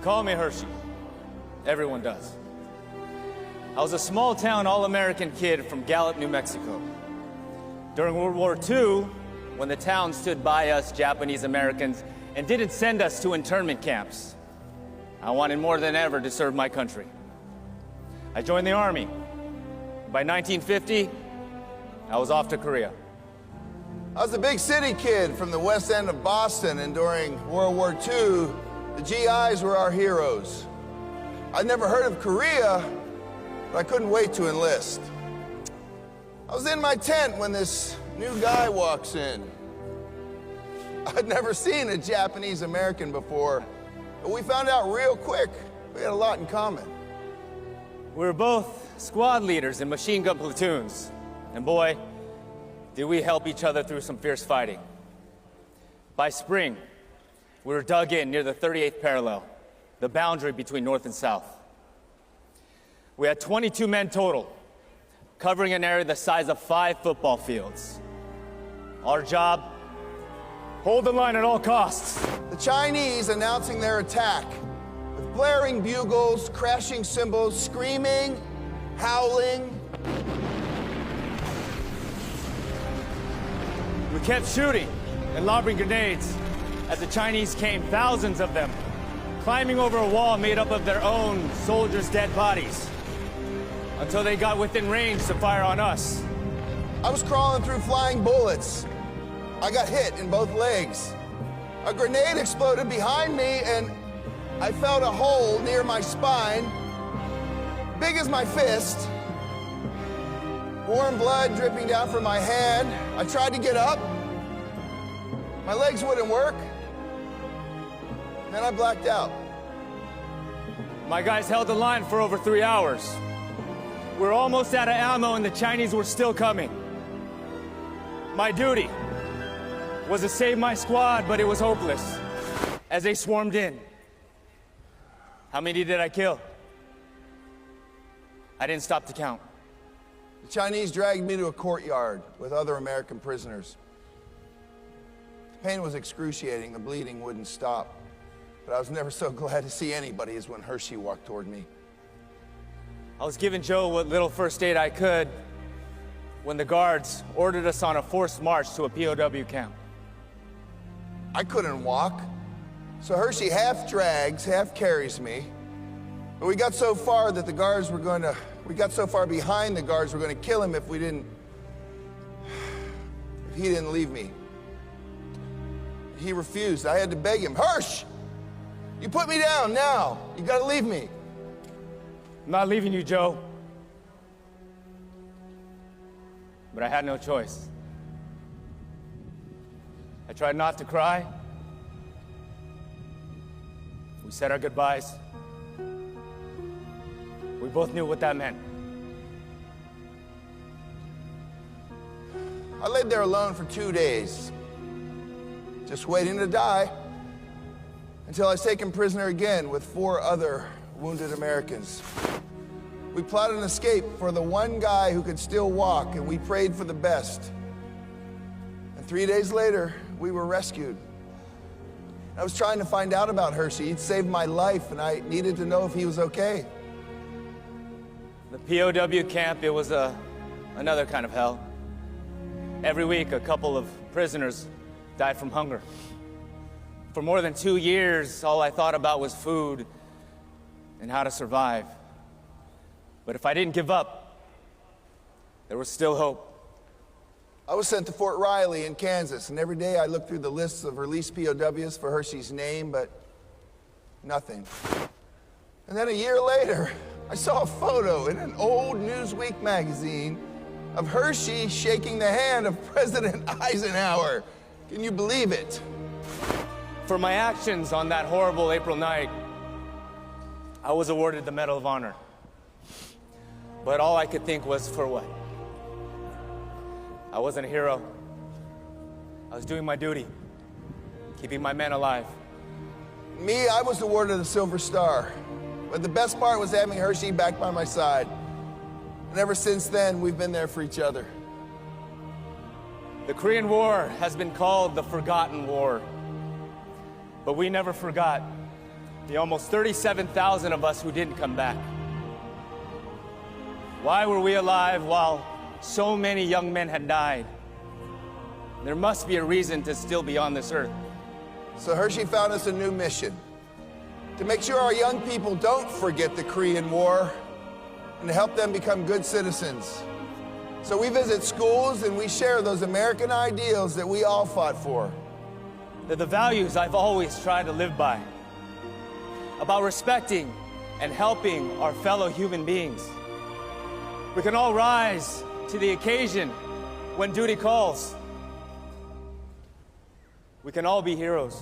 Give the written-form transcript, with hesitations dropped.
Call me Hershey. Everyone does. I was a small-town all-American kid from Gallup, New Mexico. During World War II, when the town stood by us Japanese Americans and didn't send us to internment camps, I wanted more than ever to serve my country. I joined the Army. By 1950, I was off to Korea. I was a big city kid from the west end of Boston, and during World War II, the GIs were our heroes. I'd never heard of Korea, but I couldn't wait to enlist. I was in my tent when this new guy walks in. I'd never seen a Japanese American before, but we found out real quick we had a lot in common. We were both squad leaders in machine gun platoons, and boy, did we help each other through some fierce fighting. By spring, we were dug in near the 38th parallel, the boundary between North and South. We had 22 men total, covering an area the size of 5 football fields. Our job, hold the line at all costs. The Chinese announcing their attack, with blaring bugles, crashing cymbals, screaming, howling. We kept shooting and lobbing grenades as the Chinese came, thousands of them, climbing over a wall made up of their own soldiers' dead bodies, until they got within range to fire on us. I was crawling through flying bullets. I got hit in both legs. A grenade exploded behind me, and I felt a hole near my spine, big as my fist. Warm blood dripping down from my head. I tried to get up. My legs wouldn't work. Then I blacked out. My guys held the line for over 3 hours. We were almost out of ammo and the Chinese were still coming. My duty was to save my squad, but it was hopeless as they swarmed in. How many did I kill? I didn't stop to count. The Chinese dragged me to a courtyard with other American prisoners. The pain was excruciating, the bleeding wouldn't stop. But I was never so glad to see anybody as when Hershey walked toward me. I was giving Joe what little first aid I could when the guards ordered us on a forced march to a POW camp. I couldn't walk, so Hershey half drags, half carries me. But we got so far that we got so far behind the guards were going to kill him if he didn't leave me. He refused. I had to beg him, Hersh, you put me down now. You got to leave me. I'm not leaving you, Joe. But I had no choice. I tried not to cry. We said our goodbyes. We both knew what that meant. I laid there alone for 2 days, just waiting to die, until I was taken prisoner again with 4 other wounded Americans. We plotted an escape for the one guy who could still walk, and we prayed for the best. And 3 days later, we were rescued. I was trying to find out about Hershey. He'd saved my life, and I needed to know if he was okay. The POW camp, it was another kind of hell. Every week, a couple of prisoners died from hunger. For more than 2 years, all I thought about was food and how to survive. But if I didn't give up, there was still hope. I was sent to Fort Riley in Kansas, and every day I looked through the lists of released POWs for Hershey's name, but nothing. And then a year later, I saw a photo in an old Newsweek magazine of Hershey shaking the hand of President Eisenhower. Can you believe it? For my actions on that horrible April night, I was awarded the Medal of Honor. But all I could think was, for what? I wasn't a hero. I was doing my duty, keeping my men alive. Me, I was awarded the Silver Star. But the best part was having Hershey back by my side. And ever since then, we've been there for each other. The Korean War has been called the Forgotten War. But we never forgot The almost 37,000 of us who didn't come back. Why were we alive while so many young men had died? There must be a reason to still be on this earth. So Hershey found us a new mission, to make sure our young people don't forget the Korean War and to help them become good citizens. So we visit schools and we share those American ideals that we all fought for. They're the values I've always tried to live by, about respecting and helping our fellow human beings. We can all rise to the occasion when duty calls. We can all be heroes.